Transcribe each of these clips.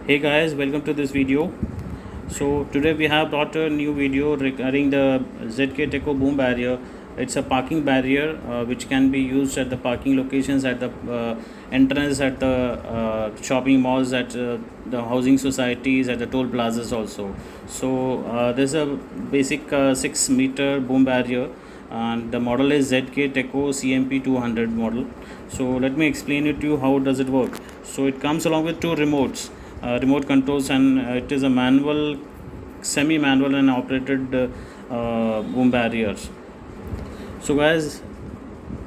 Hey guys, welcome to this video. So today we have brought a new video regarding the zkteco boom barrier. It's a parking barrier which can be used at the parking locations, at the entrance, at the shopping malls, at the housing societies, at the toll plazas also. So there's a basic 6-meter boom barrier, and the model is zkteco CMP 200 model. So let me explain it to you how does it work. So it comes along with two remotes, remote controls, and it is a manual, semi-manual and operated boom barriers. So guys,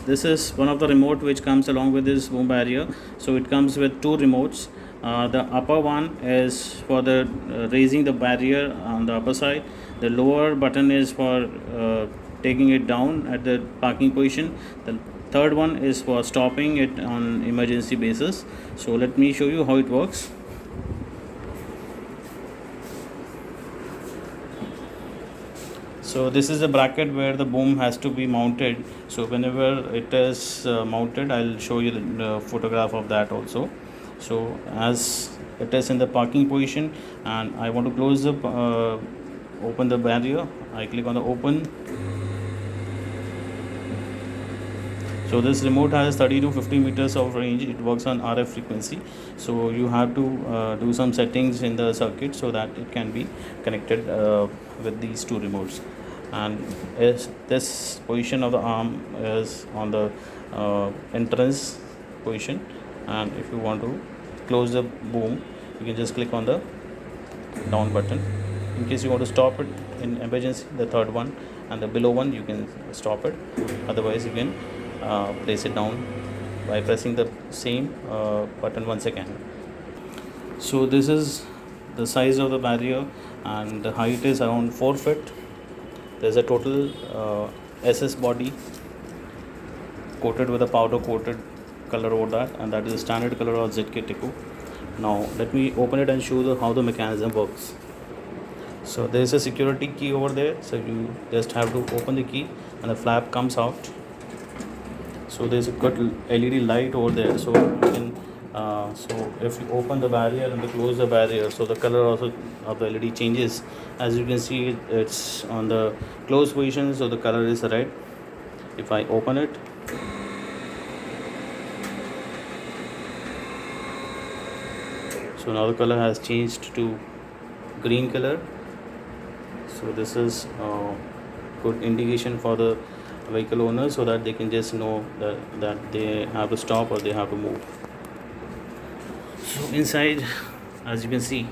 this is one of the remote which comes along with this boom barrier. So it comes with two remotes. The upper one is for the raising the barrier on the upper side. The lower button is for taking it down at the parking position. The third one is for stopping it on emergency basis. So let me show you how it works. So this is a bracket where the boom has to be mounted. So whenever it is mounted, I'll show you the photograph of that also. So as it is in the parking position and I want to close the open the barrier, I click on the open. So this remote has 30 to 50 meters of range. It works on RF frequency. So you have to do some settings in the circuit so that it can be connected with these two remotes. And this position of the arm is on the entrance position. And if you want to close the boom, you can just click on the down button. In case you want to stop it in emergency, the third one and the below one, you can stop it. Otherwise you can place it down by pressing the same button once again. So this is the size of the barrier, and the height is around 4 feet. There's a total SS body coated with a powder coated color over that, and that is the standard color of zkteco. Now let me open it and show you how the mechanism works. So there is a security key over there, so you just have to open the key and the flap comes out. So there's a good LED light over there, so you can so if you open the barrier and you close the barrier, so the color also of the LED changes. As you can see, it's on the closed position, so the color is red. If I open it, so now the color has changed to green color. So this is good indication for the vehicle owners, so that they can just know that they have to stop or they have to move. So inside, as you can see,